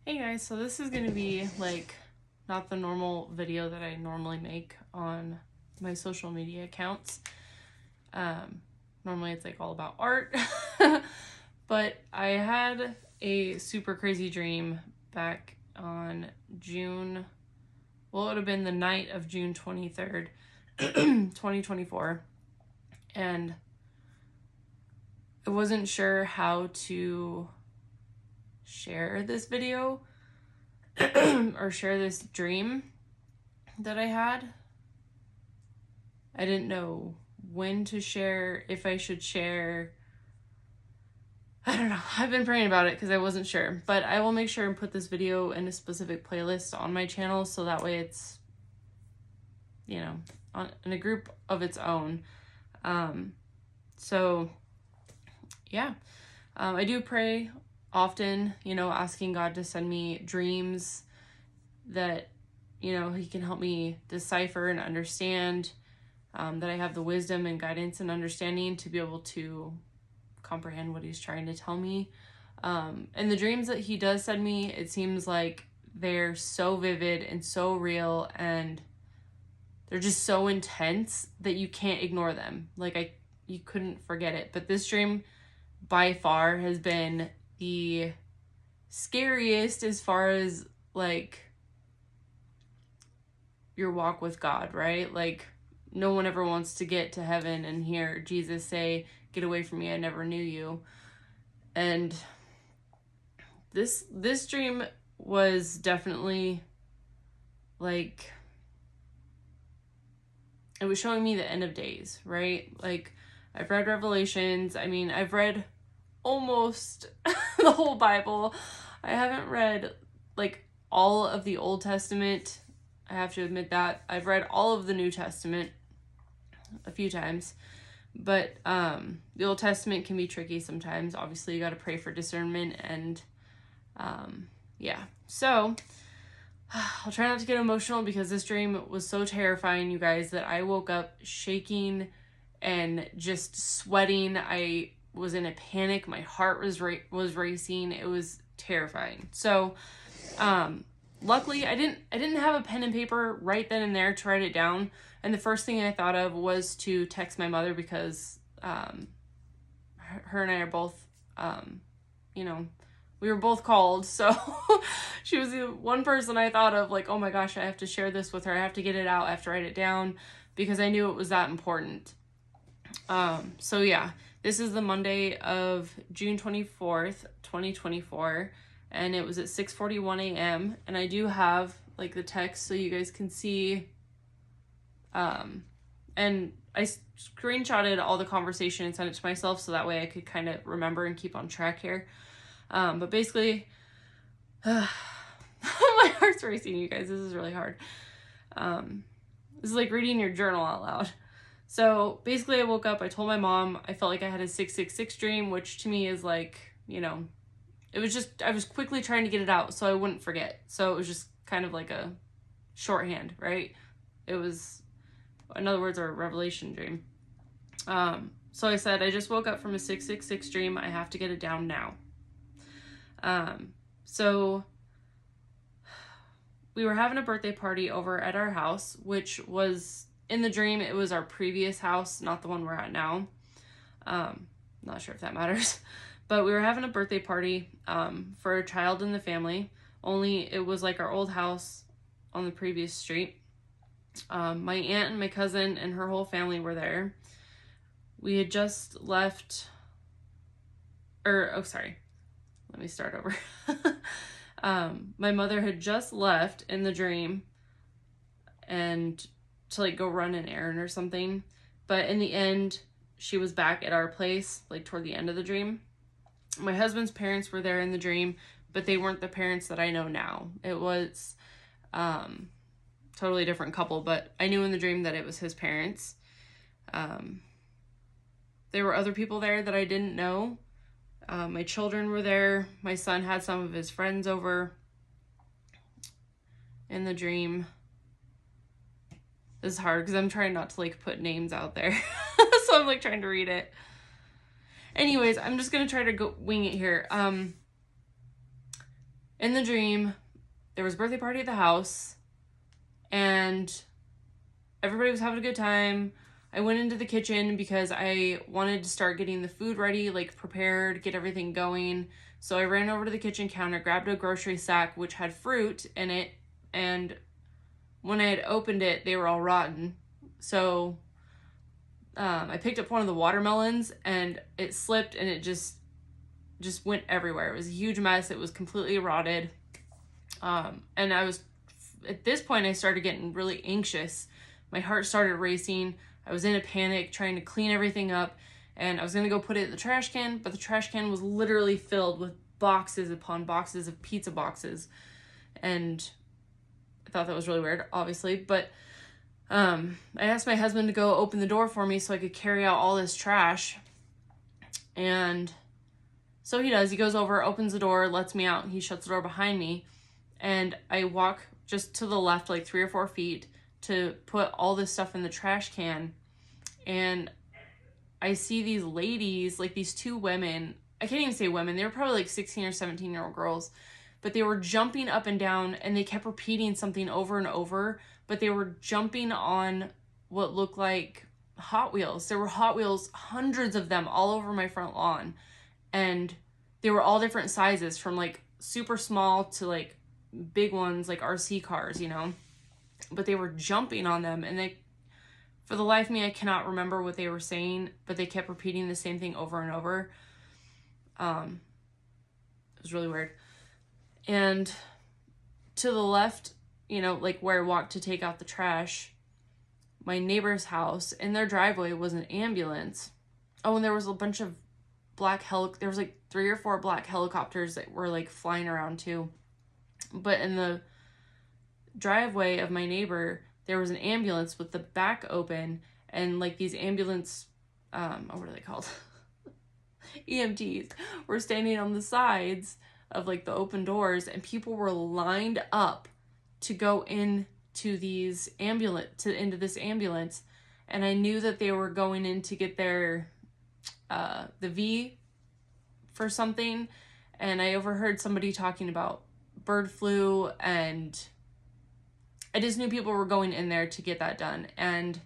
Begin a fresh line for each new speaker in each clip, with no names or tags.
Hey guys, so this is going to be like not the normal video that I normally make on my social media accounts. Normally it's like all about art, but I had a super crazy dream back on June, well, it would have been the night of June 23rd, 2024, and I wasn't sure how to share this video or share this dream that I had. I didn't know when to share, if I should share. I don't know. I've been praying about it because I wasn't sure. But I will make sure and put this video in a specific playlist on my channel so that way it's, in a group of its own. So, yeah. I do pray often, asking God to send me dreams that, He can help me decipher and understand, that I have the wisdom and guidance and understanding to be able to comprehend what He's trying to tell me. And the dreams that He does send me, it seems like they're so vivid and so real, and they're just so intense that you can't ignore them. You couldn't forget it. But this dream by far has been the scariest as far as your walk with God, right? No one ever wants to get to heaven and hear Jesus say, "Get away from me, I never knew you." And this dream was definitely it was showing me the end of days, right? I've read Revelations. I mean, I've read almost the whole Bible. I haven't read all of the Old Testament. I have to admit that. I've read all of the New Testament a few times, but the Old Testament can be tricky sometimes. Obviously, you got to pray for discernment, and so I'll try not to get emotional because this dream was so terrifying, you guys, that I woke up shaking and just sweating. I was in a panic. My heart was racing. It was terrifying. So luckily I didn't have a pen and paper right then and there to write it down. And the first thing I thought of was to text my mother because her and I are both, we were both called. So she was the one person I thought of, oh my gosh, I have to share this with her. I have to get it out. I have to write it down because I knew it was that important. So yeah, this is the Monday of June 24th, 2024. And it was at 6:41 a.m. And I do have the text so you guys can see. And I screenshotted all the conversation and sent it to myself so that way I could kind of remember and keep on track here. But basically, my heart's racing, you guys. This is really hard. This is like reading your journal out loud. So basically I woke up, I told my mom, I felt like I had a 666 dream, which to me is it was just, I was quickly trying to get it out so I wouldn't forget. So it was just kind of like a shorthand, right? It was, in other words, a revelation dream. So I said, I just woke up from a 666 dream. I have to get it down now. So we were having a birthday party over at our house, which was, in the dream, it was our previous house, not the one we're at now. Not sure if that matters. But we were having a birthday party for a child in the family, only it was our old house on the previous street. My aunt and my cousin and her whole family were there. We had just left, let me start over. My mother had just left in the dream and to go run an errand or something. But in the end, she was back at our place, toward the end of the dream. My husband's parents were there in the dream, but they weren't the parents that I know now. It was totally different couple, but I knew in the dream that it was his parents. There were other people there that I didn't know. My children were there. My son had some of his friends over in the dream. This is hard because I'm trying not to put names out there. So I'm trying to read it. Anyways, I'm just going to try to go wing it here. in the dream, there was a birthday party at the house, and everybody was having a good time. I went into the kitchen because I wanted to start getting the food ready, like prepared, get everything going. So I ran over to the kitchen counter, grabbed a grocery sack, which had fruit in it, and when I had opened it, they were all rotten. So I picked up one of the watermelons, and it slipped, and it just went everywhere. It was a huge mess. It was completely rotted. And at this point, I started getting really anxious. My heart started racing. I was in a panic trying to clean everything up, and I was going to go put it in the trash can, but the trash can was literally filled with boxes upon boxes of pizza boxes. And I thought that was really weird, obviously, but I asked my husband to go open the door for me so I could carry out all this trash. And so he does. He goes over, opens the door, lets me out, and he shuts the door behind me. And I walk just to the left, like 3 or 4 feet, to put all this stuff in the trash can. And I see these ladies, like these 2 women. I can't even say women. They were probably like 16 or 17-year-old girls. But they were jumping up and down, and they kept repeating something over and over. But they were jumping on what looked like Hot Wheels. There were Hot Wheels, hundreds of them, all over my front lawn. And they were all different sizes, from like super small to like big ones, like RC cars, you know. But they were jumping on them, and they, for the life of me, I cannot remember what they were saying, but they kept repeating the same thing over and over. It was really weird. And to the left, you know, like where I walked to take out the trash, my neighbor's house, in their driveway was an ambulance. Oh, and there was a bunch of there was like 3 or 4 black helicopters that were like flying around too. But in the driveway of my neighbor, there was an ambulance with the back open, and like these ambulance, what are they called? EMTs were standing on the sides of like the open doors, and people were lined up to go into these into this ambulance. And I knew that they were going in to get their the V for something, and I overheard somebody talking about bird flu, and I just knew people were going in there to get that done, and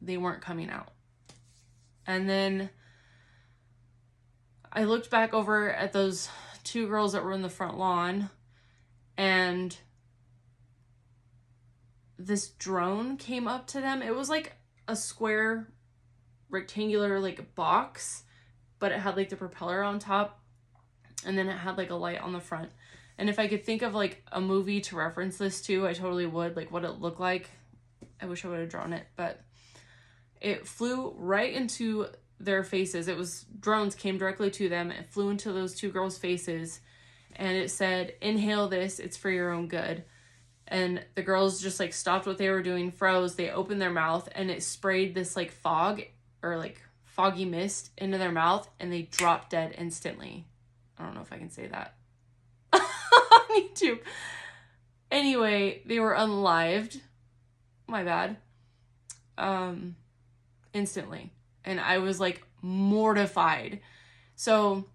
they weren't coming out. And then I looked back over at those 2 girls that were in the front lawn, and this drone came up to them. It was like a square rectangular like box, but it had like the propeller on top, and then it had like a light on the front. And if I could think of like a movie to reference this to, I totally would, like what it looked like. I wish I would have drawn it, but it flew right into their faces. Drones came directly to them. It flew into those 2 girls' faces, and it said, "Inhale this, it's for your own good." And the girls just like stopped what they were doing, froze, they opened their mouth, and it sprayed this like fog or like foggy mist into their mouth, and they dropped dead instantly. I don't know if I can say that. I need to. Anyway, they were unlived. My bad. Instantly. And I was like mortified. So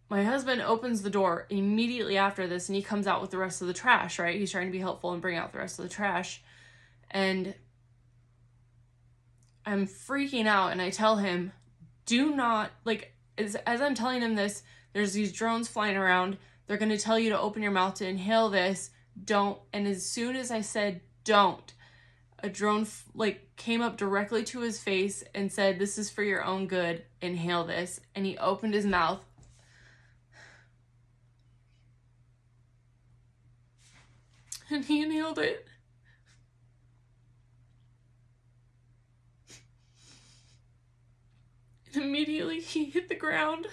my husband opens the door immediately after this, and he comes out with the rest of the trash, right? He's trying to be helpful and bring out the rest of the trash. And I'm freaking out, and I tell him, do not, like, as I'm telling him this, there's these drones flying around. They're going to tell you to open your mouth to inhale this. Don't. And as soon as I said don't, a drone came up directly to his face and said, "This is for your own good. Inhale this." And he opened his mouth. And he inhaled it. And immediately he hit the ground.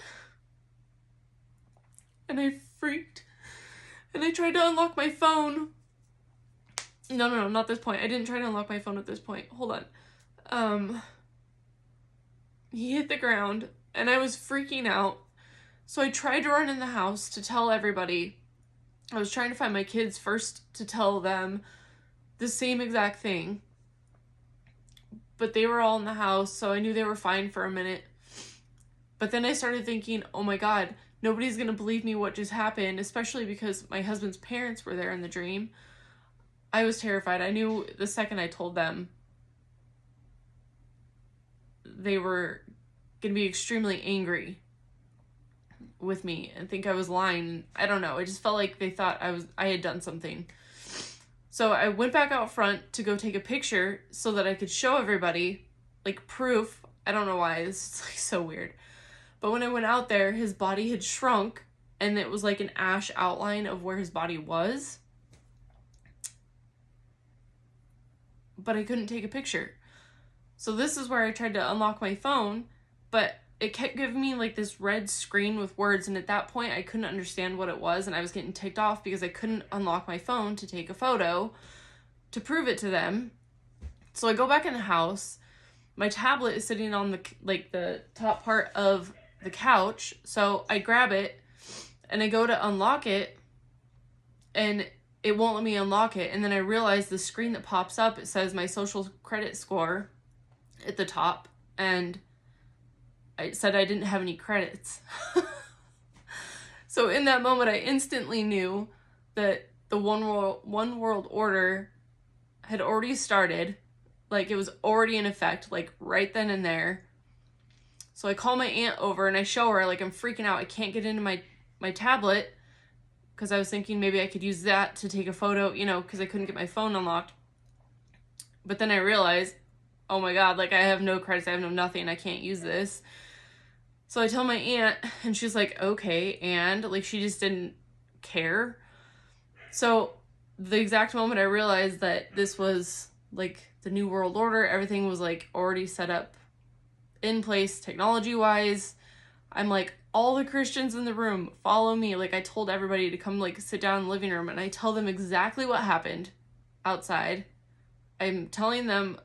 And I freaked. And I tried to unlock my phone. No, not this point. I didn't try to unlock my phone at this point. Hold on. He hit the ground, and I was freaking out. So I tried to run in the house to tell everybody. I was trying to find my kids first to tell them the same exact thing. But they were all in the house, so I knew they were fine for a minute. But then I started thinking, oh my God, nobody's gonna believe me what just happened, especially because my husband's parents were there in the dream. I was terrified. I knew the second I told them, they were gonna be extremely angry with me and think I was lying. I don't know. I just felt like they thought I had done something. So I went back out front to go take a picture so that I could show everybody, like, proof. I don't know why. It's like so weird. But when I went out there, his body had shrunk and it was like an ash outline of where his body was. But I couldn't take a picture. So this is where I tried to unlock my phone, but it kept giving me like this red screen with words, and at that point I couldn't understand what it was, and I was getting ticked off because I couldn't unlock my phone to take a photo to prove it to them. So I go back in the house. My tablet is sitting on the top part of the couch, so I grab it and I go to unlock it, and it won't let me unlock it. And then I realize the screen that pops up, it says my social credit score at the top, and I said I didn't have any credits. So in that moment, I instantly knew that the one world order had already started. Like, it was already in effect, like, right then and there. So I call my aunt over and I show her, like, I'm freaking out. I can't get into my tablet because I was thinking maybe I could use that to take a photo, you know, because I couldn't get my phone unlocked. But then I realized, oh my God, like, I have no credits, I have no nothing, I can't use this. So I tell my aunt, and she's like, okay, and, like, she just didn't care. So the exact moment I realized that this was, like, the New World Order, everything was, like, already set up in place technology-wise, I'm like, all the Christians in the room, follow me. Like, I told everybody to come, like, sit down in the living room, and I tell them exactly what happened outside. I'm telling them,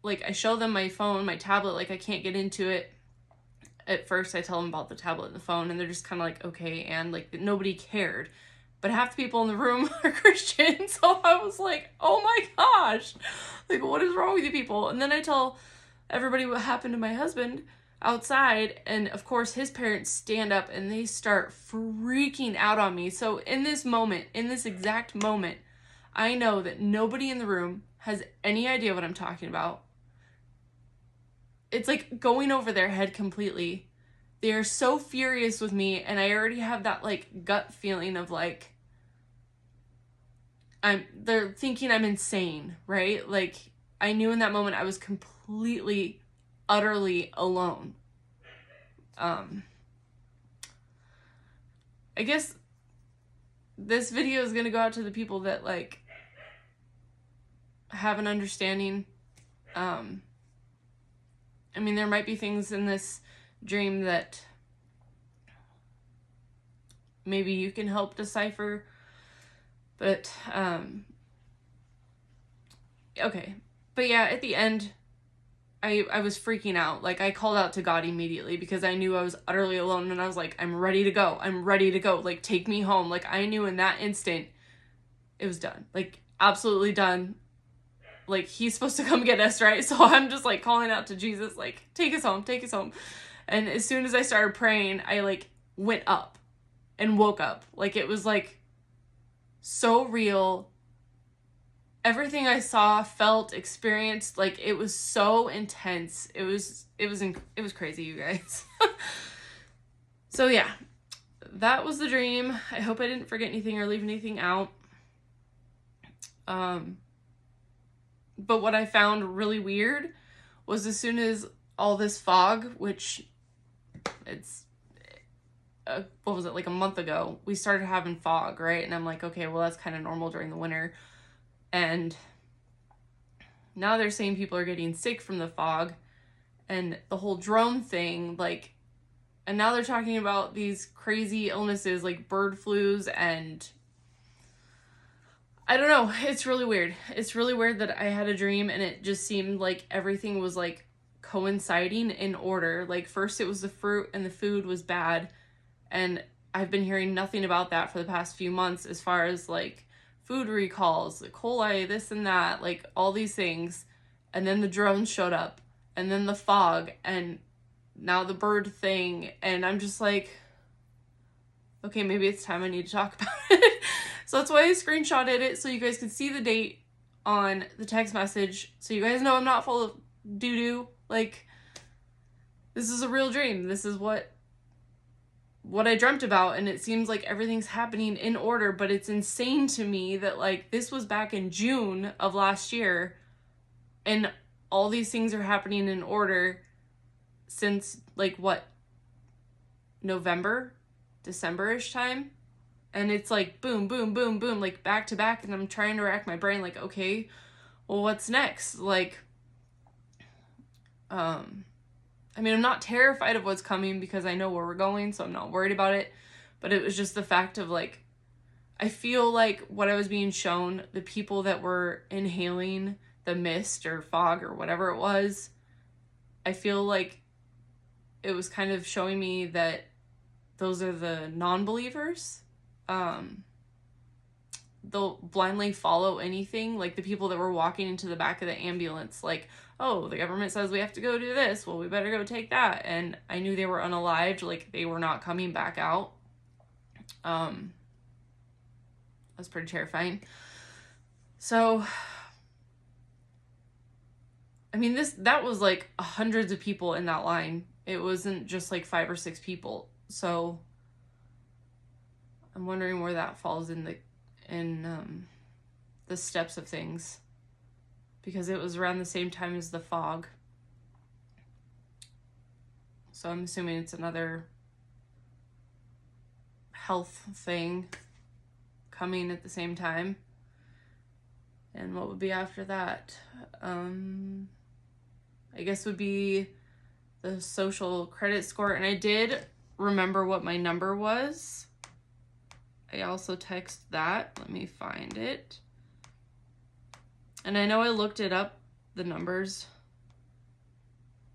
like, I show them my phone, my tablet, like, I can't get into it. At first, I tell them about the tablet and the phone, and they're just kind of like, okay, and, like, nobody cared. But half the people in the room are Christian, so I was like, oh my gosh, like, what is wrong with you people? And then I tell everybody what happened to my husband outside, and of course his parents stand up and they start freaking out on me. So in this moment, in this exact moment, I know that nobody in the room has any idea what I'm talking about. It's like going over their head completely. They are so furious with me, and I already have that, like, gut feeling of, like, they're thinking I'm insane, right? Like, I knew in that moment I was completely, utterly alone. I guess this video is gonna go out to the people that, like, have an understanding. I mean, there might be things in this dream that maybe you can help decipher, but, okay. But yeah, at the end, I was freaking out. Like, I called out to God immediately because I knew I was utterly alone, and I was like, I'm ready to go. I'm ready to go. Like, take me home. Like, I knew in that instant it was done. Like, absolutely done. Like, he's supposed to come get us, right? So I'm just, like, calling out to Jesus, like, take us home, take us home. And as soon as I started praying, I, like, went up and woke up. Like, it was, like, so real. Everything I saw, felt, experienced, like, it was so intense. It was crazy, you guys. So yeah, that was the dream. I hope I didn't forget anything or leave anything out. But what I found really weird was as soon as all this fog, which it's, what was it, like a month ago, we started having fog, right? And I'm like, okay, well, that's kind of normal during the winter. And now they're saying people are getting sick from the fog and the whole drone thing, like, and now they're talking about these crazy illnesses like bird flus, and I don't know. It's really weird. It's really weird that I had a dream and it just seemed like everything was, like, coinciding in order. Like, first it was the fruit and the food was bad, and I've been hearing nothing about that for the past few months as far as, like, food recalls, E. coli, this and that, like, all these things. And then the drones showed up, and then the fog, and now the bird thing, and I'm just like, okay, maybe it's time I need to talk about it. So that's why I screenshotted it, so you guys can see the date on the text message, so you guys know I'm not full of doo-doo. Like, this is a real dream. This is what I dreamt about, and it seems like everything's happening in order, but it's insane to me that, like, this was back in June of last year, and all these things are happening in order since, like, what, November, December-ish time? And it's like boom, boom, boom, boom, like back to back, and I'm trying to rack my brain, like, okay, well, what's next? Like, I mean, I'm not terrified of what's coming because I know where we're going, so I'm not worried about it, but it was just the fact of, like, I feel like what I was being shown, the people that were inhaling the mist or fog or whatever it was, I feel like it was kind of showing me that those are the non-believers. They'll blindly follow anything, like the people that were walking into the back of the ambulance, like, oh, the government says we have to go do this, well, we better go take that. And I knew they were unalived, like they were not coming back out. That's pretty terrifying. So, I mean, that was like hundreds of people in that line. It wasn't just like 5 or 6 people. So I'm wondering where that falls in the steps of things, because it was around the same time as the fog. So I'm assuming it's another health thing coming at the same time. And what would be after that? I guess would be the social credit score. And I did remember what my number was. I also text that. Let me find it. And I know I looked it up, the numbers,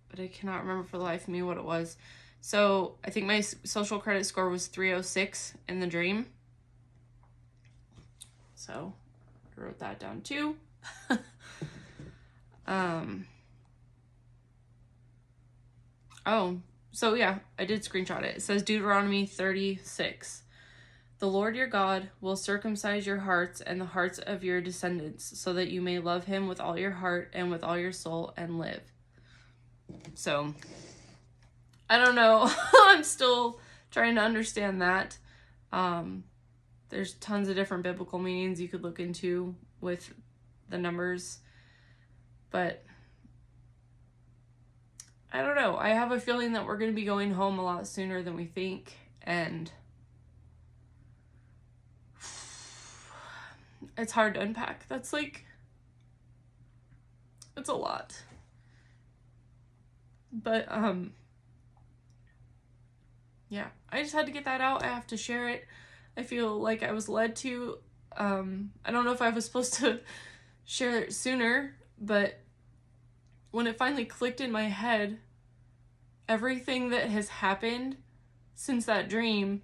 but I cannot remember for the life of me what it was. So I think my social credit score was 306 in the dream. So I wrote that down too. Oh, so yeah, I did screenshot it. It says Deuteronomy 36. The Lord your God will circumcise your hearts and the hearts of your descendants, so that you may love him with all your heart and with all your soul and live. So, I don't know. I'm still trying to understand that. There's tons of different biblical meanings you could look into with the numbers. But, I don't know. I have a feeling that we're going to be going home a lot sooner than we think. And it's hard to unpack. That's like, it's a lot. But, yeah, I just had to get that out. I have to share it. I feel like I was led to. I don't know if I was supposed to share it sooner, but when it finally clicked in my head, everything that has happened since that dream,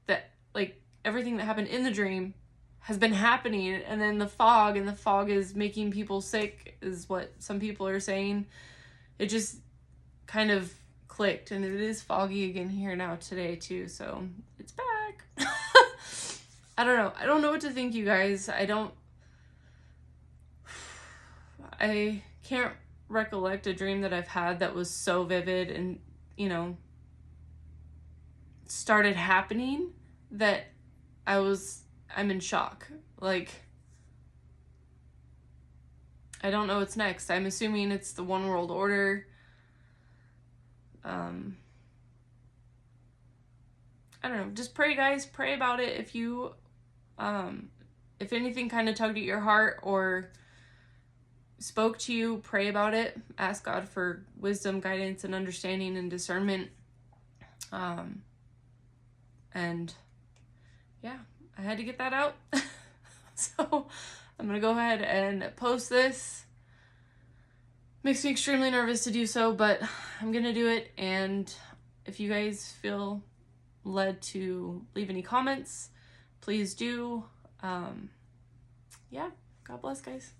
that, like, everything that happened in the dream has been happening, and then the fog is making people sick, is what some people are saying. It just kind of clicked, and it is foggy again here now today too, so it's back. I don't know. I don't know what to think, you guys. I can't recollect a dream that I've had that was so vivid and, you know, started happening that I'm in shock. Like, I don't know what's next. I'm assuming it's the one world order. I don't know. Just pray, guys. Pray about it. If you, if anything kind of tugged at your heart or spoke to you, pray about it. Ask God for wisdom, guidance, and understanding and discernment. And yeah, I had to get that out. So I'm going to go ahead and post this. Makes me extremely nervous to do so, but I'm going to do it. And if you guys feel led to leave any comments, please do. Yeah, God bless, guys.